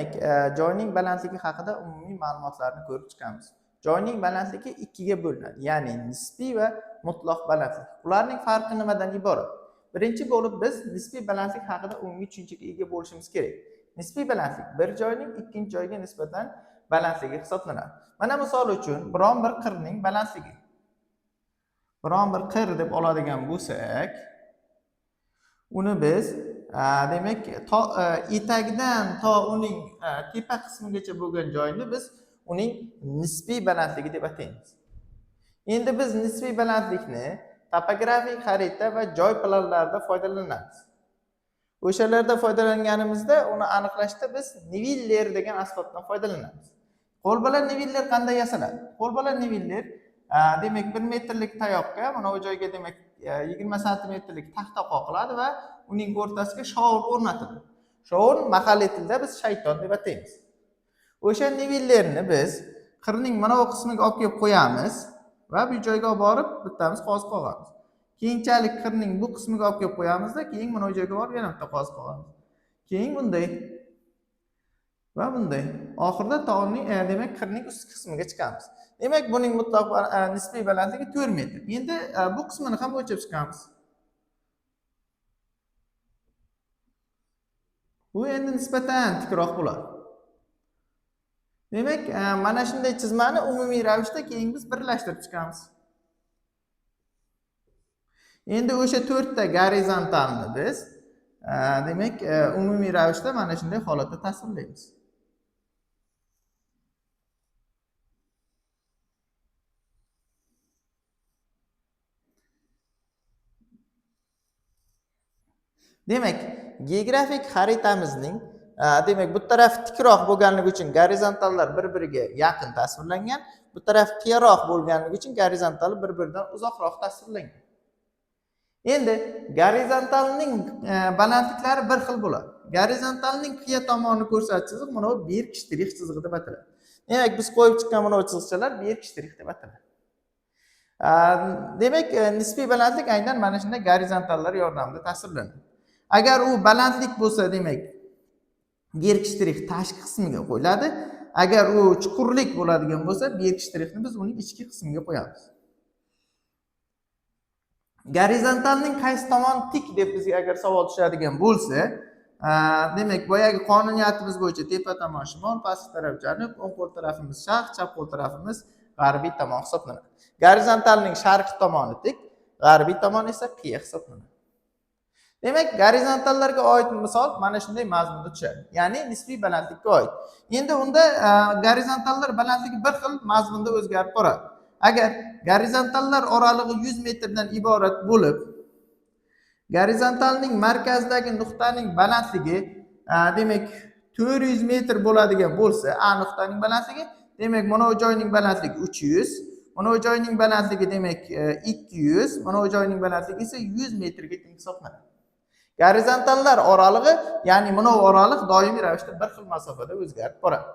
demak, joyning balandligi haqida umumiy ma'lumotlarni ko'rib chiqamiz. Joyning balandligi ikkiga bo'linadi, ya'ni nisbiy va mutlaq balandlik. Ularning farqi nimadan iborat? Birinchi bo'lib biz nisbiy balandlik haqida umumiy tushunchaga ega bo'lishimiz kerak. Nisbiy balandlik bir joyning ikkinchi joyga nisbatan balandligi hisoblanadi. Mana misol uchun biron bir qirning balandligi. Biron bir qir deb oladigan bo'lsak, uni biz demak etagdan to uning tepa qismigacha bo'lgan joyni biz uning nisbiy balandligi deb ataymiz. Endi biz nisbiy balandlikni topografik xarita va joy planlarida foydalanamiz. O'shalarda foydalanganimizda uni aniqlashda biz niviller degan asbobdan foydalanamiz. Qo'lbola niviller qanday yasaladi? Qo'lbola niviller demak 1 metrlik tayoqqa mana bu joyga demak 20 santimetrlik taxta qoqiladi va uning o'rtasiga shovul o'rnatiladi. Shovul mahalliy tilda biz shayton deb ataymiz. O'sha nivillerni biz qirning mana bu qismiga olib kelib qo'yamiz va bu joyga olib borib bittamiz qozib qo'yamiz. Keyinchalik qirning bu qismiga olib kelib qo'yamizda, keyin mana bu joyga borib yana bitta qozib qo'yamiz. Keyin bunday va bunday. Oxirida tog'ning demak qirning ustki qismiga chiqamiz. Demak, buning mutlaq nisbiy balandligi 4 metr. Endi bu qismini ham o'lchab chiqamiz. Bu endi nisbatan tikroq bo'ladi. Demak, mana shunday chizmani umumiy ravishda keyin biz birlashtirib chiqamiz. Endi o'sha 4 ta gorizontalni biz demak umumiy ravishda mana shunday holatda tasvirlaymiz. Demak, geografik xaritamizning demak bu taraf tikroq bo'lganligi uchun gorizontallar bir-biriga yaqin tasvirlangan, bu taraf qiyaroq bo'lganligi uchun gorizontal bir-biridan uzoqroq tasvirlangan. Endi gorizontalning balandliklari bir xil bo'ladi. Gorizontalning qiya tomonini ko'rsatuvchi chiziq mana bu berk shtrix chizig'i deb ataladi. Demak, biz qo'yib chiqqan mana bu chiziqchalar berk shtrix deb ataladi. Demak, nisbiy balandlik aynan mana shunday gorizontallar yordamida tasvirlanadi. Agar u balandlik bo'lsa, demak, berk shtrix tashqi qismiga qo'yiladi. Agar u chuqurlik bo'ladigan bo'lsa, berk shtrixni biz uning ichki qismiga qo'yamiz. Gorizontalning qaysi tomon tik deb bizga agar savol tushadigan bo'lsa, demak, boyagi qonuniyatimiz bo'yicha tepa tomon shimol, pastki taraf janub, o'ng qo'l tarafimiz sharq, chap qo'l tarafimiz g'arbiy tomon hisoblanadi. Gorizontalning sharqiy tomoni tik, g'arbiy tomoni esa qiya hisoblanadi. Demak, gorizontallarga oid misol mana shunday mazmunda tushadi. Ya'ni nisbiy balandlikka oid. Endi unda gorizontallar balandligi bir xil mazmunda o'zgarib boradi. Agar gorizontallar oralig'i 100 metrdan iborat bo'lib, gorizontalning markazidagi nuqtaning balandligi demak 400 metr bo'ladigan bo'lsa, A nuqtaning balandligi, demak mana bu joyning balandligi 300, mana bu joyning balandligi demak 200, mana bu joyning balandligi esa 100 metrga teng hisoblanadi. Gorizontallar oralig'i, ya'ni mana bu oraliq doimiy ravishda bir xil masofada o'zgarib boradi.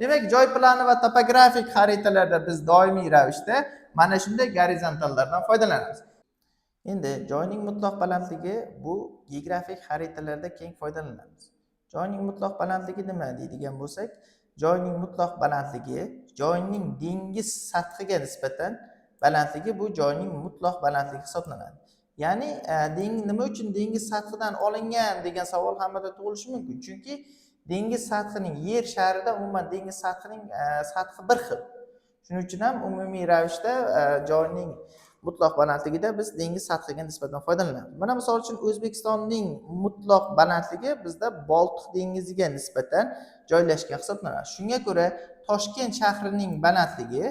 Demak, joy plani va topografik xaritalarda biz doimiy ravishda mana shunday gorizontallardan foydalanamiz. Endi joyning mutlaq balandligi bu geografik xaritalarda keng foydalanamiz. Joyning mutlaq balandligi nima deydigan bo'lsak, joyning mutlaq balandligi joyning dengiz sathiga nisbatan balandligi bu joyning mutlaq balandligi hisoblanadi. Ya'ni nima uchun dengiz sathidan olingan degan savol hamada tug'ilishi mumkin. Chunki dengiz sathining yer sharida umuman dengiz sathining sathi bir xil. Shuning uchun ham umumiy ravishda joyning mutlaq balandligida biz dengiz sathiga nisbatan foydalanamiz. Mana misol uchun O'zbekistonning mutlaq balandligi bizda Boltiq dengiziga nisbatan joylashgan hisoblanadi. Shunga ko'ra Toshkent shahrining balandligi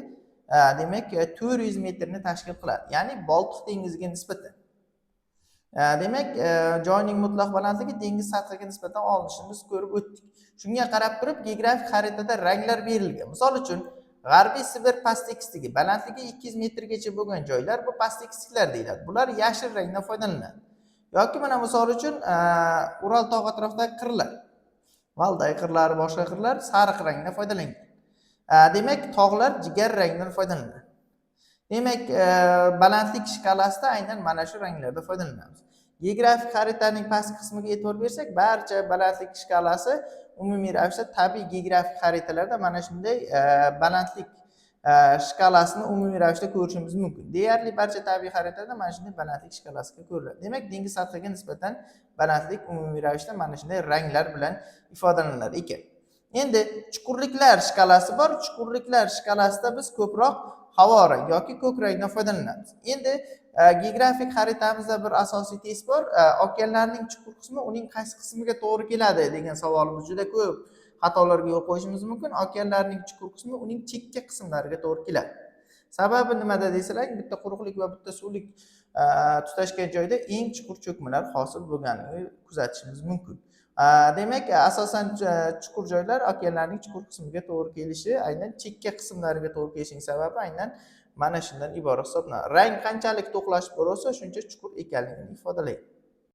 demak 400 metrni tashkil qiladi. Ya'ni Boltiq dengiziga nisbatan. Demak, joyning mutlaq balandligi dengiz sathiga nisbatan olinishini biz ko'rib o'tdik. Shunga qarab turib, geografik xaritada ranglar berilgan. Misol uchun, G'arbiy Sibir pasttekisdagi balandligi 200 metrgacha bo'lgan joylar bu pasttekisliklar deyiladi. Bular yashil rangdan foydalanadi. Yoki mana misol uchun Ural tog' atrofidagi qirlar, Valday qirlari, boshqa qirlar sariq rangdan foydalangan. Demak, tog'lar jigar rangdan foydalanadi. Demak, balandlik shkalasida aynan mana shu ranglarda foydalanamiz. Geografik xaritaning pastki qismiga e'tibor bersak, barcha balandlik shkalasi umumiy ravishda tabiiy geografik xaritalarda mana shunday balandlik shkalasini umumiy ravishda ko'rishimiz mumkin. Deyarli barcha tabiiy xaritalarda mana shunday balandlik shkalasida ko'riladi. Demak, dengiz sathiga nisbatan balandlik umumiy ravishda mana shunday ranglar bilan ifodalanar ekan. Endi chuqurliklar shkalasi bor. Chuqurliklar shkalasida biz ko'proq havo rang yoki ko'k rangdan foydalanamiz. Endi geografik xaritamizda bir asosiy test bor. Okeanlarning chuqur qismi uning qaysi qismiga to'g'ri keladi degan savolimiz juda ko'p xatolarga yo'l qo'yishimiz mumkin. Okeanlarning chuqur qismi uning chekka qismlariga to'g'ri keladi. Sababi nimada desalar, bitta quruqlik va bitta suvlik tutashgan joyda eng chuqur cho'kmalar hosil bo'lganini kuzatishimiz mumkin. Demak, asosan chuqur joylar okeanlarning chuqur qismiga to'g'ri kelishi, aynan chekka qismlariga to'g'ri kelishining sababi aynan mana shundan iborat hisoblanadi. Rang qanchalik to'qlashib bo'lsa, shuncha chuqur ekanligini ifodalaydi.